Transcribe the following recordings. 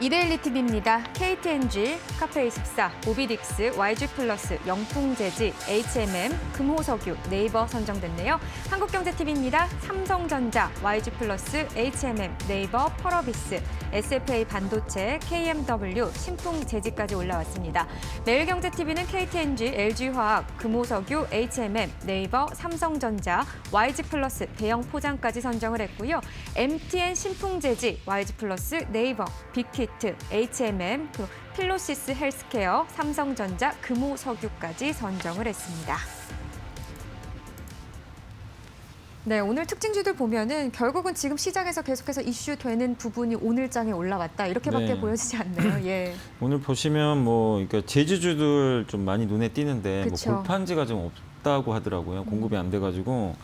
이데일리 TV입니다. KTNG, 카페24, 모비딕스, YG플러스, 영풍재지, HMM, 금호석유, 네이버 선정됐네요. 한국경제TV입니다. 삼성전자, YG플러스, HMM, 네이버, 펄어비스, SFA 반도체, KMW, 신풍재지까지 올라왔습니다. 매일경제TV는 KTNG, LG화학, 금호석유, HMM, 네이버, 삼성전자, YG플러스, 대형포장까지 선정을 했고요. MTN, 신풍재지, YG플러스, 네이버, 빅히트, HMM, 필로시스 헬스케어, 삼성전자, 금호석유까지 선정을 했습니다. 네, 오늘 특징주들 보면은 결국은 지금 시장에서 계속해서 이슈되는 부분이 오늘장에 올라왔다 이렇게밖에 보여지지 않네요. 예. 오늘 보시면 그러니까 제주주들 좀 많이 눈에 띄는데 골판지가 좀 없다고 하더라고요. 공급이 안 돼가지고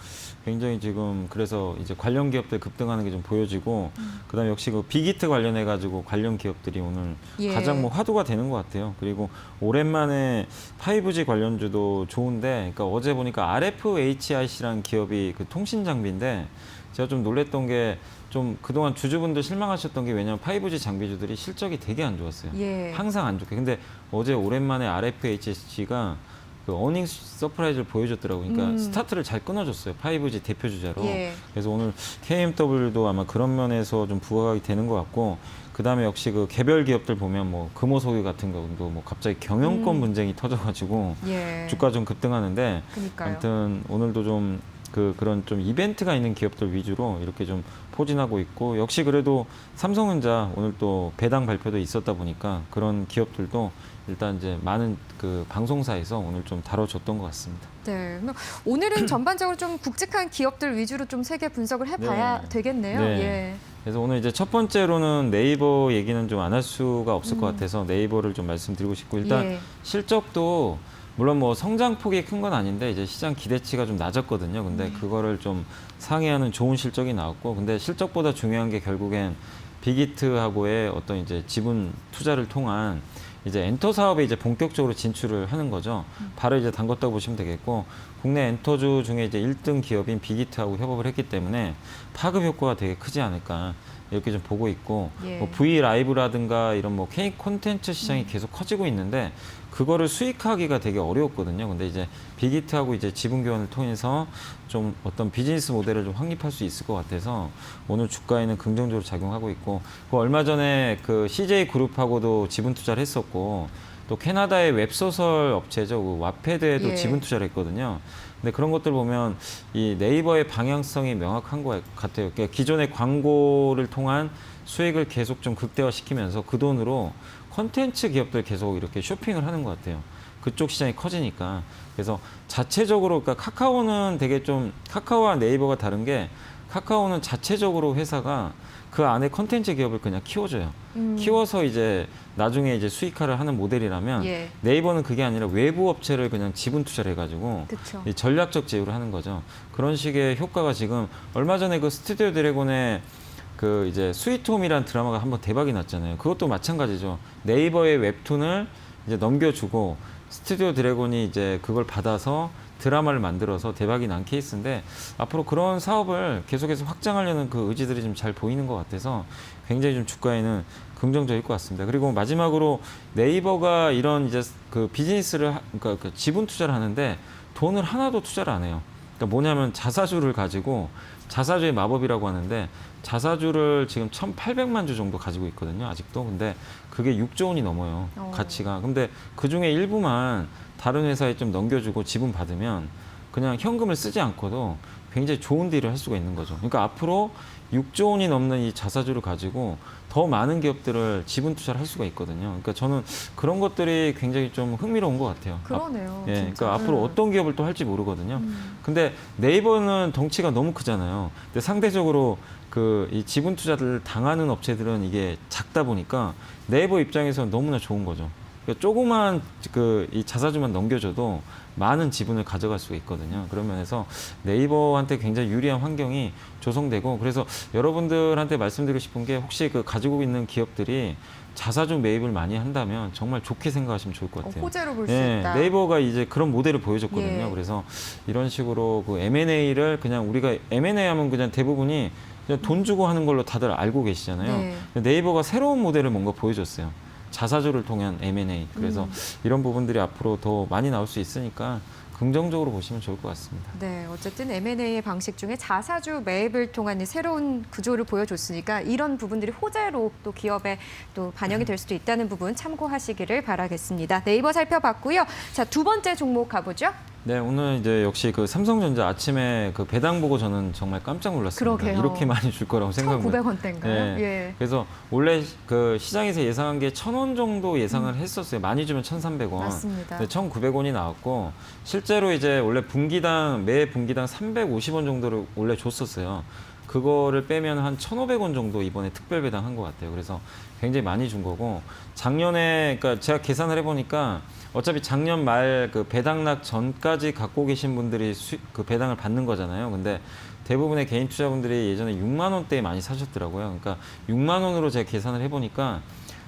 굉장히 지금 그래서 이제 관련 기업들 급등하는 게 좀 보여지고 그다음에 역시 그 빅히트 관련해 가지고 관련 기업들이 오늘 가장 화두가 되는 것 같아요. 그리고 오랜만에 5G 관련주도 좋은데, 그러니까 어제 보니까 RFHIC라는 기업이 그 통신 장비인데 제가 좀 놀랬던 게 좀 그동안 주주분들 실망하셨던 게 왜냐면 5G 장비주들이 실적이 되게 안 좋았어요. 항상 안 좋게. 근데 어제 오랜만에 RFHIC가 그 어닝 서프라이즈를 보여줬더라고요. 그러니까 스타트를 잘 끊어줬어요. 5G 대표 주자로. 그래서 오늘 KMW도 아마 그런 면에서 좀 부각이 되는 것 같고, 그 다음에 역시 그 개별 기업들 보면 금호석유 같은 것도 갑자기 경영권 분쟁이 터져가지고 주가 좀 급등하는데, 아무튼 오늘도 좀 그런 좀 이벤트가 있는 기업들 위주로 이렇게 좀 포진하고 있고, 역시 그래도 삼성전자 오늘 또 배당 발표도 있었다 보니까 그런 기업들도 일단 이제 많은 그 방송사에서 오늘 좀 다뤄줬던 것 같습니다. 네, 오늘은 전반적으로 좀 굵직한 기업들 위주로 좀 세계 분석을 해봐야 되겠네요. 그래서 오늘 이제 첫 번째로는 네이버 얘기는 좀 안 할 수가 없을 것 같아서 네이버를 좀 말씀드리고 싶고, 일단 실적도 물론 성장폭이 큰 건 아닌데 이제 시장 기대치가 좀 낮았거든요. 근데 그거를 좀 상회하는 좋은 실적이 나왔고, 근데 실적보다 중요한 게 결국엔 빅히트하고의 어떤 이제 지분 투자를 통한 이제 엔터 사업에 이제 본격적으로 진출을 하는 거죠. 바로 이제 담궜다고 보시면 되겠고, 국내 엔터주 중에 이제 1등 기업인 빅히트하고 협업을 했기 때문에 파급 효과가 되게 크지 않을까 이렇게 좀 보고 있고, V 라이브라든가 이런 K 콘텐츠 시장이 계속 커지고 있는데 그거를 수익하기가 되게 어려웠거든요. 근데 이제 빅히트하고 이제 지분 교환을 통해서 좀 어떤 비즈니스 모델을 좀 확립할 수 있을 것 같아서 오늘 주가에는 긍정적으로 작용하고 있고, 얼마 전에 그 CJ 그룹하고도 지분 투자를 했었고, 또 캐나다의 웹소설 업체죠. 그 와패드에도 지분 투자를 했거든요. 근데 그런 것들 보면 이 네이버의 방향성이 명확한 것 같아요. 그러니까 기존의 광고를 통한 수익을 계속 좀 극대화시키면서 그 돈으로 콘텐츠 기업들 계속 이렇게 쇼핑을 하는 것 같아요. 그쪽 시장이 커지니까. 그래서 자체적으로, 그러니까 카카오는 되게 좀, 카카오와 네이버가 다른 게, 카카오는 자체적으로 회사가 그 안에 콘텐츠 기업을 그냥 키워줘요. 키워서 이제 나중에 이제 수익화를 하는 모델이라면 네이버는 그게 아니라 외부 업체를 그냥 지분 투자를 해가지고 전략적 제휴를 하는 거죠. 그런 식의 효과가 지금 얼마 전에 그 스튜디오 드래곤의 그 이제 스위트홈이라는 드라마가 한번 대박이 났잖아요. 그것도 마찬가지죠. 네이버의 웹툰을 이제 넘겨주고 스튜디오 드래곤이 이제 그걸 받아서 드라마를 만들어서 대박이 난 케이스인데, 앞으로 그런 사업을 계속해서 확장하려는 그 의지들이 좀 잘 보이는 것 같아서 굉장히 좀 주가에는 긍정적일 것 같습니다. 그리고 마지막으로 네이버가 이런 이제 그 비즈니스를 그러니까 그 지분 투자를 하는데 돈을 하나도 투자를 안 해요. 그러니까 뭐냐면 자사주를 가지고, 자사주의 마법이라고 하는데 자사주를 지금 1,800만 주 정도 가지고 있거든요, 아직도. 근데 그게 6조 원이 넘어요, 가치가. 근데 그 중에 일부만 다른 회사에 좀 넘겨주고 지분 받으면 그냥 현금을 쓰지 않고도 굉장히 좋은 딜을 할 수가 있는 거죠. 그러니까 앞으로 6조 원이 넘는 이 자사주를 가지고 더 많은 기업들을 지분 투자를 할 수가 있거든요. 그러니까 저는 그런 것들이 굉장히 좀 흥미로운 것 같아요. 그러네요. 그러니까 앞으로 어떤 기업을 또 할지 모르거든요. 근데 네이버는 덩치가 너무 크잖아요. 근데 상대적으로 이 지분 투자를 당하는 업체들은 이게 작다 보니까 네이버 입장에서는 너무나 좋은 거죠. 그러니까 조그만 이 자사주만 넘겨줘도 많은 지분을 가져갈 수가 있거든요. 그런 면에서 네이버한테 굉장히 유리한 환경이 조성되고, 그래서 여러분들한테 말씀드리고 싶은 게, 혹시 가지고 있는 기업들이 자사주 매입을 많이 한다면 정말 좋게 생각하시면 좋을 것 같아요. 호재로 볼 수 있다. 네이버가 이제 그런 모델을 보여줬거든요. 그래서 이런 식으로 그 M&A를 그냥 우리가 M&A 하면 그냥 대부분이 그냥 돈 주고 하는 걸로 다들 알고 계시잖아요. 네. 네이버가 새로운 모델을 뭔가 보여줬어요. 자사주를 통한 M&A. 그래서 이런 부분들이 앞으로 더 많이 나올 수 있으니까 긍정적으로 보시면 좋을 것 같습니다. 네, 어쨌든 M&A의 방식 중에 자사주 매입을 통한 이 새로운 구조를 보여줬으니까 이런 부분들이 호재로 또 기업에 또 반영이 될 수도 있다는 부분 참고하시기를 바라겠습니다. 네이버 살펴봤고요. 자, 두 번째 종목 가보죠. 네, 오늘 이제 역시 그 삼성전자 아침에 그 배당 보고 저는 정말 깜짝 놀랐습니다. 그러게요. 이렇게 많이 줄 거라고 생각을 1,900원대인가요? 네. 예. 그래서 원래 그 시장에서 예상한 게 1,000원 정도 예상을 했었어요. 많이 주면 1,300원. 맞습니다. 1,900원이 나왔고 실제로 이제 원래 매 분기당 350원 정도를 원래 줬었어요. 그거를 빼면 한 1,500원 정도 이번에 특별 배당한 것 같아요. 그래서 굉장히 많이 준 거고 작년에 그러니까 제가 계산을 해보니까 어차피 작년 말 그 배당락 전까지 갖고 계신 분들이 그 배당을 받는 거잖아요. 근데 대부분의 개인 투자분들이 예전에 6만 원대에 많이 사셨더라고요. 그러니까 6만 원으로 제가 계산을 해보니까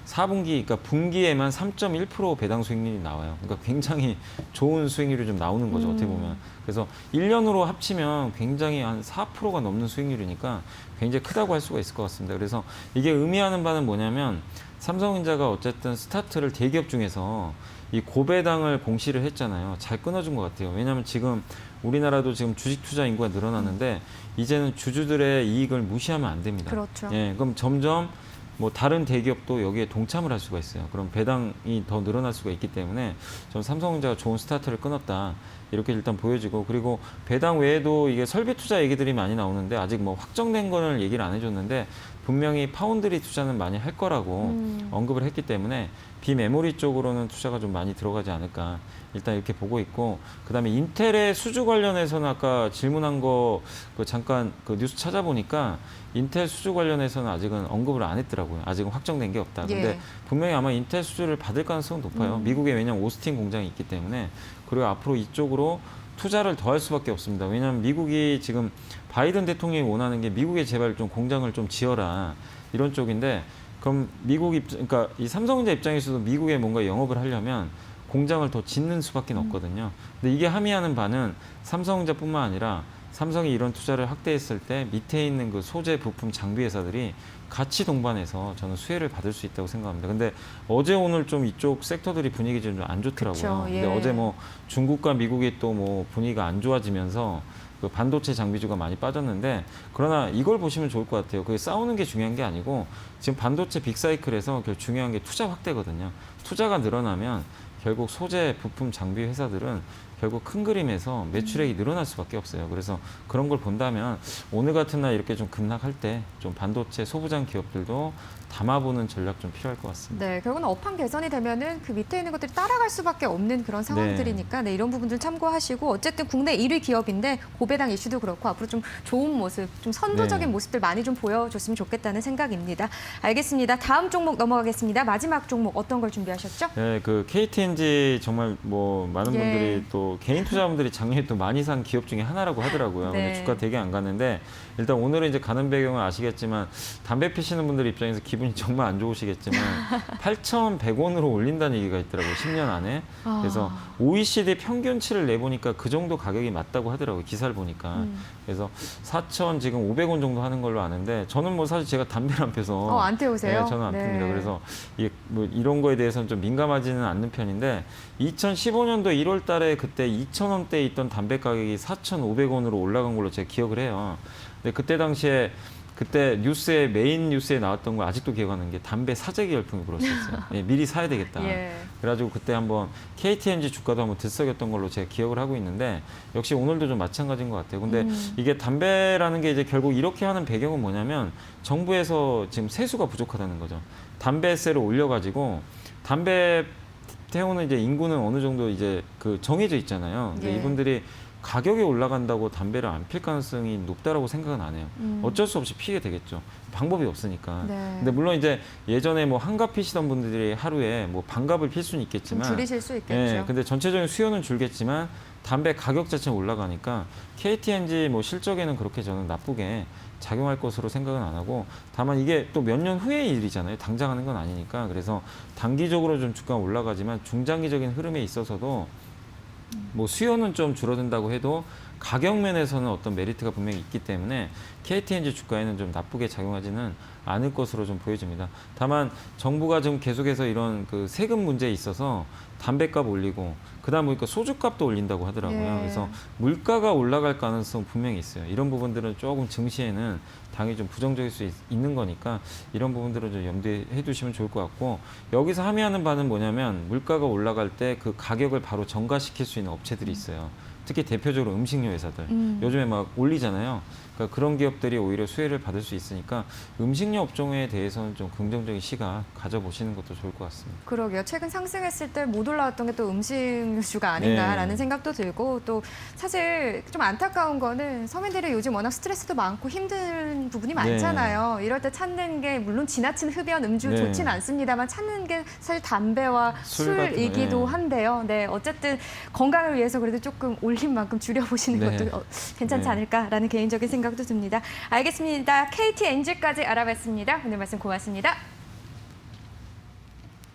4분기, 그러니까 분기에만 3.1% 배당 수익률이 나와요. 그러니까 굉장히 좋은 수익률이 좀 나오는 거죠, 어떻게 보면. 그래서 1년으로 합치면 굉장히 한 4%가 넘는 수익률이니까 굉장히 크다고 할 수가 있을 것 같습니다. 그래서 이게 의미하는 바는 뭐냐면 삼성전자가 어쨌든 스타트를 대기업 중에서 이 고배당을 공시를 했잖아요. 잘 끊어준 것 같아요. 왜냐하면 지금 우리나라도 지금 주식 투자 인구가 늘어나는데 이제는 주주들의 이익을 무시하면 안 됩니다. 그렇죠. 예, 그럼 점점 뭐 다른 대기업도 여기에 동참을 할 수가 있어요. 그럼 배당이 더 늘어날 수가 있기 때문에 전 삼성전자가 좋은 스타트를 끊었다. 이렇게 일단 보여지고 그리고 배당 외에도 이게 설비 투자 얘기들이 많이 나오는데 아직 뭐 확정된 거는 얘기를 안 해줬는데 분명히 파운드리 투자는 많이 할 거라고 언급을 했기 때문에 비메모리 쪽으로는 투자가 좀 많이 들어가지 않을까 일단 이렇게 보고 있고 그다음에 인텔의 수주 관련해서는 아까 질문한 거 그 잠깐 그 뉴스 찾아보니까 인텔 수주 관련해서는 아직은 언급을 안 했더라고요. 아직은 확정된 게 없다. 근데 예. 분명히 아마 인텔 수주를 받을 가능성은 높아요. 미국에 왜냐하면 오스틴 공장이 있기 때문에 그리고 앞으로 이쪽으로 투자를 더 할 수밖에 없습니다. 왜냐하면 미국이 지금 바이든 대통령이 원하는 게 미국에 제발 좀 공장을 좀 지어라 이런 쪽인데 그럼 그러니까 이 삼성전자 입장에서도 미국에 뭔가 영업을 하려면 공장을 더 짓는 수밖에 없거든요. 근데 이게 함의하는 바는 삼성전자뿐만 아니라 삼성이 이런 투자를 확대했을 때 밑에 있는 그 소재, 부품, 장비 회사들이 같이 동반해서 저는 수혜를 받을 수 있다고 생각합니다. 근데 어제 오늘 좀 이쪽 섹터들이 분위기 좀 안 좋더라고요. 그쵸, 예. 근데 어제 뭐 중국과 미국이 또 뭐 분위기가 안 좋아지면서 그 반도체 장비주가 많이 빠졌는데 그러나 이걸 보시면 좋을 것 같아요. 그게 싸우는 게 중요한 게 아니고 지금 반도체 빅사이클에서 중요한 게 투자 확대거든요. 투자가 늘어나면 결국 소재, 부품, 장비 회사들은 결국 큰 그림에서 매출액이 늘어날 수밖에 없어요. 그래서 그런 걸 본다면 오늘 같은 날 이렇게 좀 급락할 때 좀 반도체 소부장 기업들도 담아보는 전략 좀 필요할 것 같습니다. 네, 결국은 업황 개선이 되면은 그 밑에 있는 것들이 따라갈 수밖에 없는 그런 상황들이니까 네, 이런 부분들 참고하시고 어쨌든 국내 1위 기업인데 고배당 이슈도 그렇고 앞으로 좀 좋은 모습, 좀 선도적인 네. 모습들 많이 좀 보여줬으면 좋겠다는 생각입니다. 알겠습니다. 다음 종목 넘어가겠습니다. 마지막 종목 어떤 걸 준비하셨죠? 네, 그 KTNG 정말 뭐 많은 예. 분들이 또 개인 투자분들이 작년에 또 많이 산 기업 중에 하나라고 하더라고요. 네. 근데 주가 되게 안 갔는데 일단 오늘은 이제 가는 배경을 아시겠지만 담배 피시는 분들 입장에서 기분이 정말 안 좋으시겠지만 8,100원으로 올린다는 얘기가 있더라고요. 10년 안에. 그래서 OECD 평균치를 내보니까 그 정도 가격이 맞다고 하더라고요. 기사를 보니까. 그래서 4,000 지금 500원 정도 하는 걸로 아는데 저는 뭐 사실 제가 담배를 안 펴서 안 태우세요? 네, 저는 안 네. 핍니다. 그래서 이게 뭐 이런 거에 대해서는 좀 민감하지는 않는 편인데 2015년도 1월 달에 그때 2,000원대에 있던 담배 가격이 4,500원으로 올라간 걸로 제가 기억을 해요. 근데 그때 당시에 그때 메인 뉴스에 나왔던 거 아직도 기억하는 게 담배 사재기 열풍이 불었었어요. 예, 미리 사야 되겠다. 예. 그래가지고 그때 한번 KTNG 주가도 한번 들썩였던 걸로 제가 기억을 하고 있는데 역시 오늘도 좀 마찬가지인 것 같아요. 근데 이게 담배라는 게 이제 결국 이렇게 하는 배경은 뭐냐면 정부에서 지금 세수가 부족하다는 거죠. 담배세를 올려가지고 담배 태우는 이제 인구는 어느 정도 이제 그 정해져 있잖아요. 근데 예. 이분들이 가격이 올라간다고 담배를 안 필 가능성이 높다라고 생각은 안 해요. 어쩔 수 없이 피게 되겠죠. 방법이 없으니까. 네. 근데 물론 이제 예전에 뭐 한갑 피시던 분들이 하루에 뭐 반갑을 필 수는 좀 있겠지만 줄이실 수 있겠죠. 예, 근데 전체적인 수요는 줄겠지만 담배 가격 자체는 올라가니까 KTNG 뭐 실적에는 그렇게 저는 나쁘게 작용할 것으로 생각은 안 하고 다만 이게 또 몇 년 후의 일이잖아요. 당장 하는 건 아니니까. 그래서 단기적으로 좀 주가가 올라가지만 중장기적인 흐름에 있어서도 뭐 수요는 좀 줄어든다고 해도 가격 면에서는 어떤 메리트가 분명히 있기 때문에 KTNG 주가에는 좀 나쁘게 작용하지는 않을 것으로 좀 보여집니다. 다만 정부가 좀 계속해서 이런 그 세금 문제에 있어서 담배값 올리고 그다음 보니까 소주값도 올린다고 하더라고요. 예. 그래서 물가가 올라갈 가능성 분명히 있어요. 이런 부분들은 조금 증시에는 당연히 좀 부정적일 수 있는 거니까 이런 부분들을 좀 염두해 두시면 좋을 것 같고, 여기서 함의하는 바는 뭐냐면 물가가 올라갈 때 그 가격을 바로 전가시킬 수 있는 업체들이 있어요. 특히 대표적으로 음식료 회사들. 요즘에 막 올리잖아요. 그러니까 그런 기업들이 오히려 수혜를 받을 수 있으니까 음식료 업종에 대해서는 좀 긍정적인 시각 가져보시는 것도 좋을 것 같습니다. 그러게요. 최근 상승했을 때 못 올라왔던 게 또 음식주가 아닌가라는 네. 생각도 들고, 또 사실 좀 안타까운 거는 서민들이 요즘 워낙 스트레스도 많고 힘든 부분이 많잖아요. 이럴 때 찾는 게 물론 지나친 흡연, 음주 네. 좋지는 않습니다만 찾는 게 사실 담배와 술 같은 거, 술이기도 네. 한데요. 네, 어쨌든 건강을 위해서 그래도 조금 올린 만큼 줄여보시는 네. 것도 괜찮지 네. 않을까라는 개인적인 생각도 듭니다. 알겠습니다. KTNG까지 알아봤습니다. 오늘 말씀 고맙습니다.